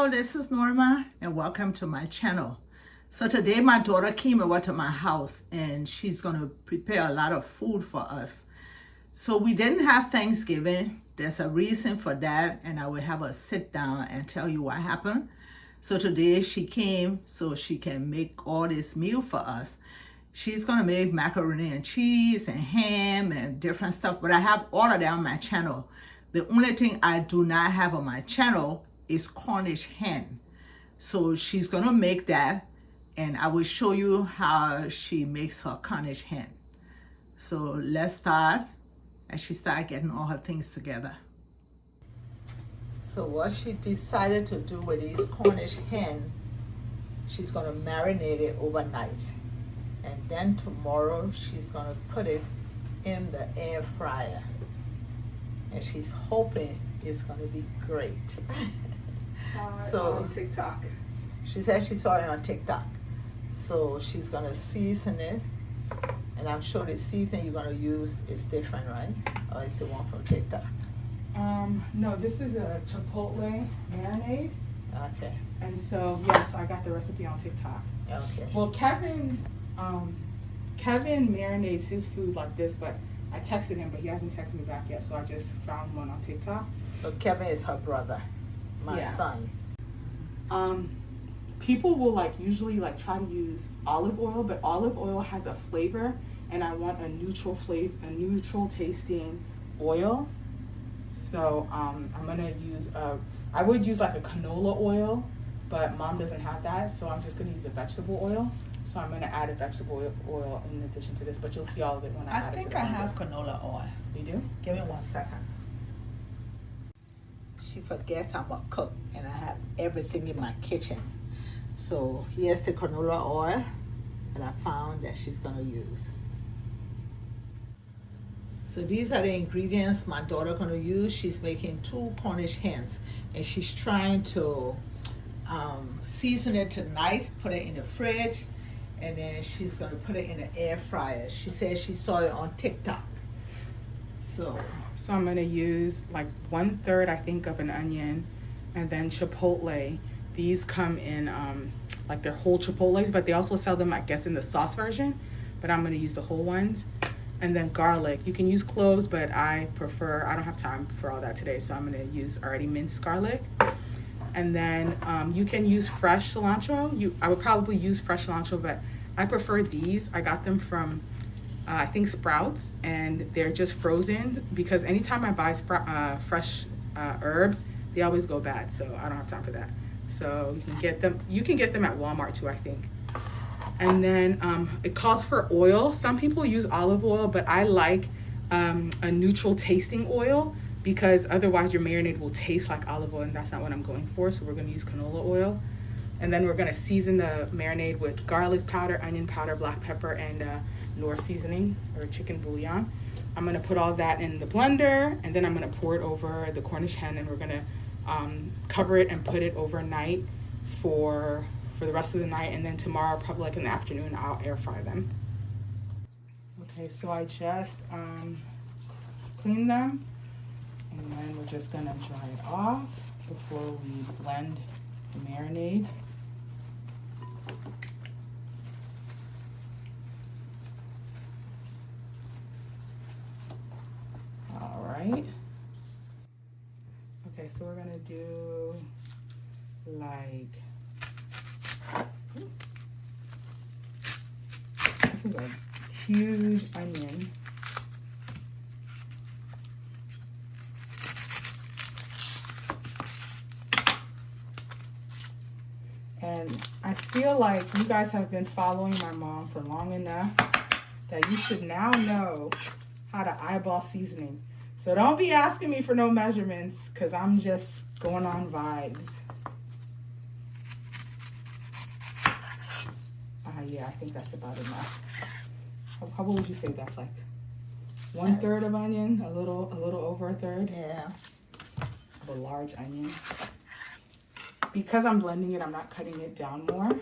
Hello, this is Norma and welcome to my channel. So today my daughter came over to my house and she's going to prepare a lot of food for us. So we didn't have Thanksgiving. There's a reason for that, and I will have a sit down and tell you what happened. So today she came so she can make all this meal for us. She's going to make macaroni and cheese and ham and different stuff, but I have all of that on my channel. The only thing I do not have on my channel is Cornish hen. So she's going to make that, and I will show you how she makes her Cornish hen. So let's start as she starts getting all her things together. So what she decided to do with this Cornish hen, she's going to marinate it overnight. And then tomorrow she's going to put it in the air fryer. And she's hoping it's going to be great. So on TikTok. She said she saw it on TikTok. So she's going to season it. And I'm sure the seasoning you're going to use is different, right? Or is the one from TikTok? No, this is a chipotle marinade. Okay. And so, yes, I got the recipe on TikTok. Okay. Well, Kevin marinates his food like this, but I texted him, but he hasn't texted me back yet, so I just found one on TikTok. So Kevin is her brother, my son. People will usually try to use olive oil, but olive oil has a flavor, and I want a neutral tasting oil. So I'm gonna use I would use a canola oil, but Mom doesn't have that, so I'm just gonna use a vegetable oil. So I'm gonna add a vegetable oil in addition to this, but you'll see all of it when I add it. I think I have canola oil. You do? Give me 1 second. She forgets I'm a cook and I have everything in my kitchen. So here's the canola oil that I found that she's gonna use. So these are the ingredients my daughter gonna use. She's making 2 Cornish hens and she's trying to season it tonight, put it in the fridge, and then she's gonna put it in the air fryer. She said she saw it on TikTok. So I'm gonna use 1/3, I think, of an onion, and then chipotle. These come in they're whole chipotles, but they also sell them, I guess, in the sauce version, but I'm gonna use the whole ones. And then garlic. You can use cloves, but I don't have time for all that today, so I'm gonna use already minced garlic. And then you can use fresh cilantro. I would probably use fresh cilantro, but I prefer these. I got them from, I think, Sprouts, and they're just frozen because anytime I buy fresh herbs, they always go bad, so I don't have time for that. So you can get them at Walmart too, I think. And then it calls for oil. Some people use olive oil, but I like a neutral tasting oil because otherwise your marinade will taste like olive oil, and that's not what I'm going for. So we're gonna use canola oil. And then we're gonna season the marinade with garlic powder, onion powder, black pepper, and Knorr seasoning or chicken bouillon. I'm gonna put all that in the blender, and then I'm gonna pour it over the Cornish hen, and we're gonna cover it and put it overnight for the rest of the night, and then tomorrow, probably in the afternoon, I'll air fry them. Okay, so I just cleaned them, and then we're just gonna dry it off before we blend the marinade. All right. Okay, so we're gonna do this is a huge onion. And I feel like you guys have been following my mom for long enough that you should now know how to eyeball seasoning. So don't be asking me for no measurements because I'm just going on vibes. Yeah, I think that's about enough. How would you say that's 1/3 of onion, a little over a third? yeah, of a large onion. Because I'm blending it, I'm not cutting it down more.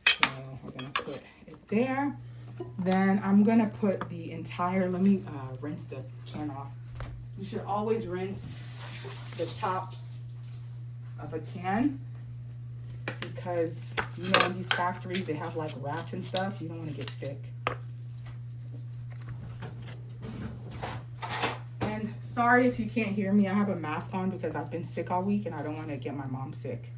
So we're gonna put it there. Then I'm gonna put the entire, let me rinse the can off. You should always rinse the top of a can, because you know in these factories they have like rats and stuff. You don't want to get sick. And sorry if you can't hear me. I have a mask on because I've been sick all week and I don't want to get my mom sick.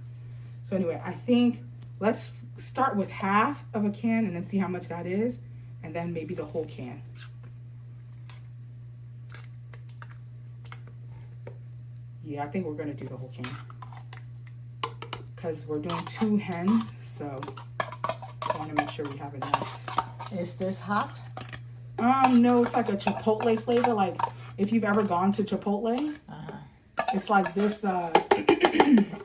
So anyway, I think let's start with half of a can and then see how much that is, and then maybe the whole can. Yeah, I think we're gonna do the whole can because we're doing 2 hens, so I want to make sure we have enough. Is this hot? No, it's like a chipotle flavor. Like if you've ever gone to Chipotle, it's like this,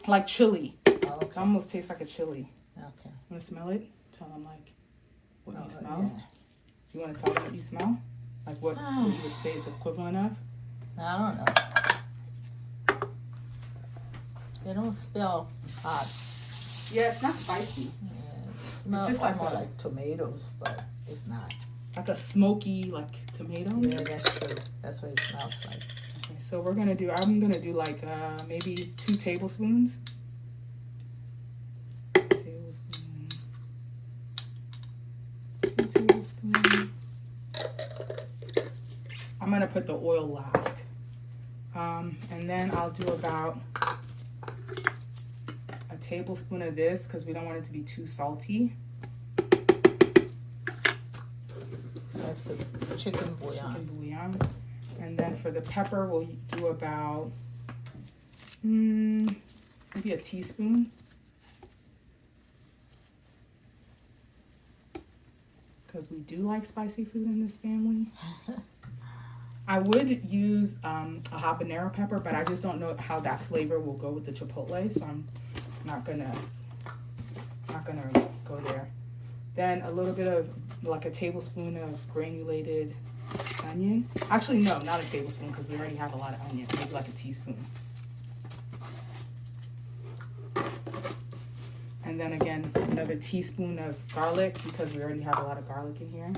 like chili. Oh, okay. It almost tastes like a chili. Okay. Want to smell it? Tell them like what you smell. Yeah. You want to tell them what you smell? Like what you would say it's equivalent of? I don't know. They don't smell hot. Yeah, it's not spicy. Yeah, it smells just like like more a- like tomatoes, but it's not. Like a smoky, like tomato. Yeah, that's true. That's what it smells like. Okay, so I'm gonna do like maybe 2 tablespoons. Tablespoon. 2 tablespoons. I'm gonna put the oil last. And then I'll do about a tablespoon of this because we don't want it to be too salty. That's the chicken bouillon. Chicken bouillon. And then for the pepper, we'll do about maybe a teaspoon. Because we do like spicy food in this family. I would use a habanero pepper, but I just don't know how that flavor will go with the chipotle, so I'm not gonna go there. Then a little bit of like a tablespoon of granulated onion. Actually, no, not a tablespoon because we already have a lot of onion. Maybe like a teaspoon. And then again, another teaspoon of garlic because we already have a lot of garlic in here.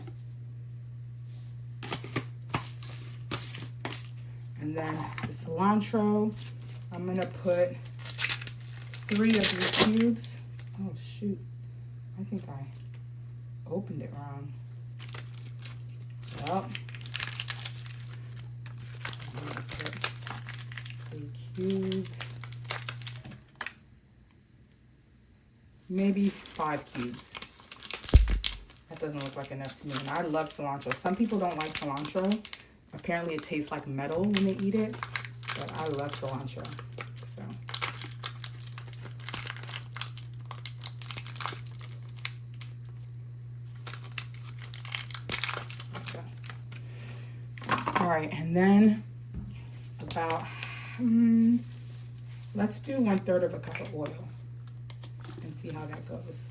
And then the cilantro, I'm gonna put 3 of these cubes. Oh shoot, I think I opened it wrong. Well, I'm gonna put 3 cubes. Maybe 5 cubes. That doesn't look like enough to me. And I love cilantro. Some people don't like cilantro. Apparently it tastes like metal when they eat it, but I love cilantro, so. Okay. All right, and then about, let's do 1/3 of a cup of oil and see how that goes.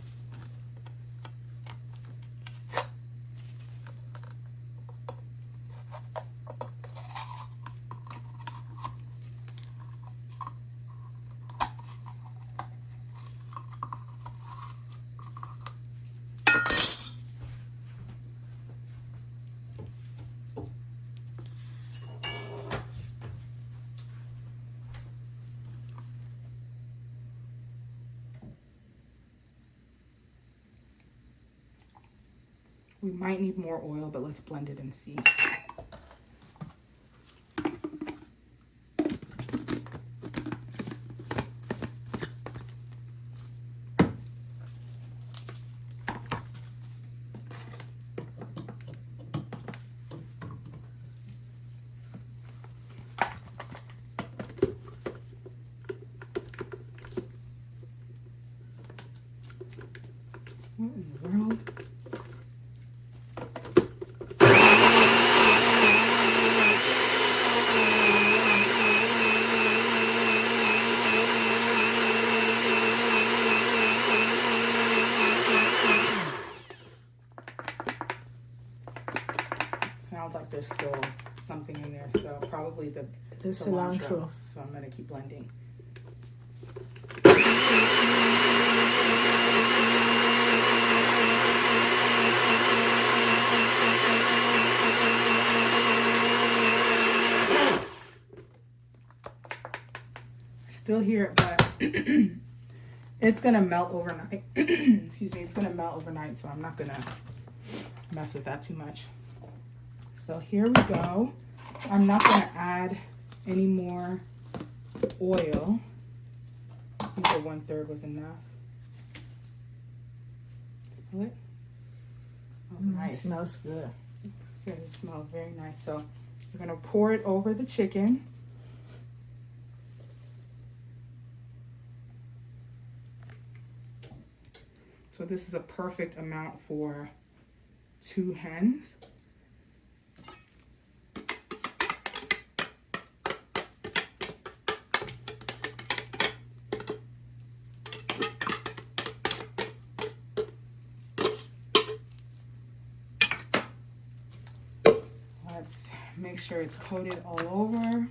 We might need more oil, but let's blend it and see. What in the world? Sounds like there's still something in there, so probably the cilantro. So I'm gonna keep blending. I still hear it, but it's gonna melt overnight. Excuse me, it's gonna melt overnight, so I'm not gonna mess with that too much. So here we go. I'm not gonna add any more oil. I think the 1/3 was enough. Smell it? Smells nice. It smells good. It smells very nice. So we're gonna pour it over the chicken. So this is a perfect amount for 2 hens. Let's make sure it's coated all over.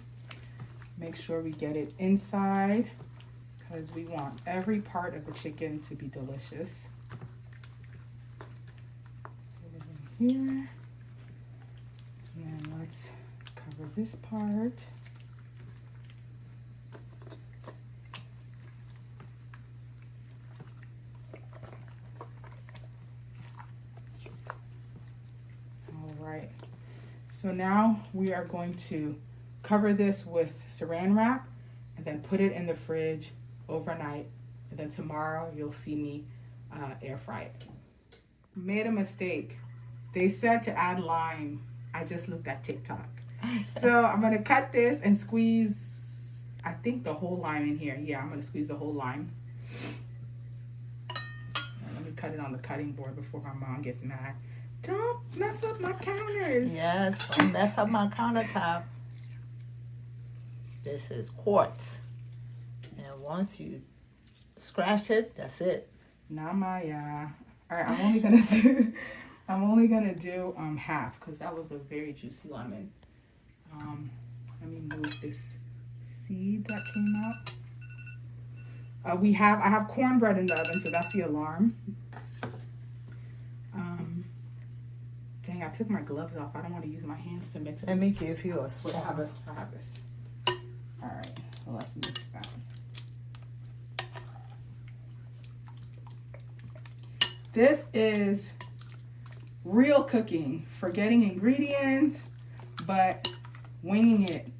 Make sure we get it inside because we want every part of the chicken to be delicious. Put it in here. And then let's cover this part. All right. So now we are going to cover this with saran wrap and then put it in the fridge overnight. And then tomorrow you'll see me air fry it. Made a mistake. They said to add lime. I just looked at TikTok. So I'm gonna cut this and squeeze, I think the whole lime in here. Yeah, I'm gonna squeeze the whole lime. And let me cut it on the cutting board before my mom gets mad. Don't mess up my counters. Yes, don't mess up my countertop. This is quartz. And once you scratch it, that's it. Namaya. All right, I'm only gonna do half because that was a very juicy lemon. Let me move this seed that came out. I have cornbread in the oven, so that's the alarm. Dang, I took my gloves off. I don't want to use my hands to mix it. Let me give you a Wait, spoon. I have this. All right, well, let's mix that. This is real cooking, forgetting ingredients, but winging it.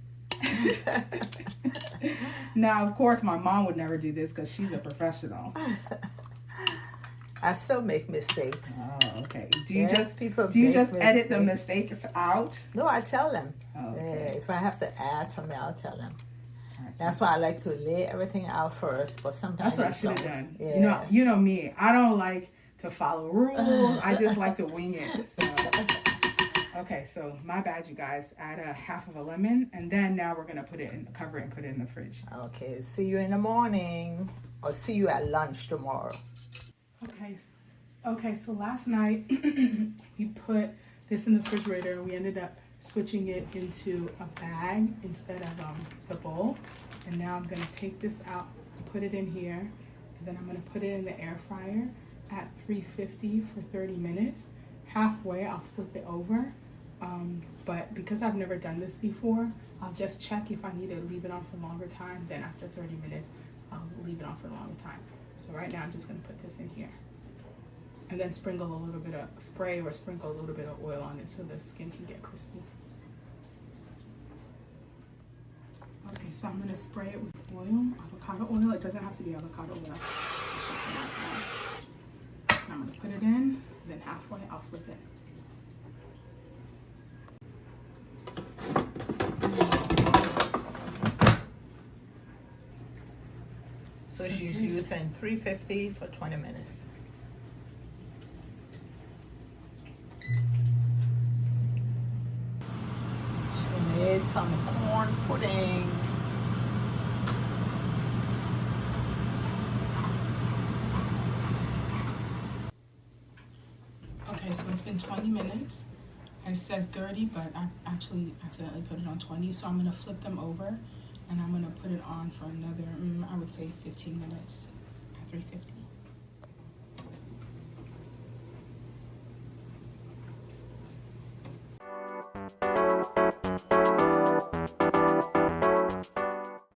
Now, of course, my mom would never do this because she's a professional. I still make mistakes. Oh, okay. Do you Yes, just edit the mistakes out? No, I tell them. Oh, okay. If I have to add something, I'll tell them. Right, That's why I like to lay everything out first, but sometimes that's what I should have done. Yeah. You know me. I don't like to follow rules. I just like to wing it. So, okay, so my bad, you guys. Add a half of a lemon, and then now we're gonna cover it and put it in the fridge. Okay, see you in the morning, or see you at lunch tomorrow. Okay, so last night we put this in the refrigerator. We ended up switching it into a bag instead of the bowl. And now I'm gonna take this out and put it in here. And then I'm gonna put it in the air fryer at 350 for 30 minutes. Halfway, I'll flip it over. But because I've never done this before, I'll just check if I need to leave it on for longer time. Then after 30 minutes, I'll leave it on for a longer time. So right now I'm just gonna put this in here. And then sprinkle a little bit of sprinkle a little bit of oil on it so the skin can get crispy. Okay, so I'm gonna spray it with oil, avocado oil. It doesn't have to be avocado oil. It's just oil. And I'm gonna put it in, then halfway I'll flip it. So she's using 350 for 20 minutes. She made some corn pudding. Okay, so it's been 20 minutes. I said 30, but I actually accidentally put it on 20. So I'm gonna flip them over and I'm gonna put it on for another, I would say 15 minutes at 350.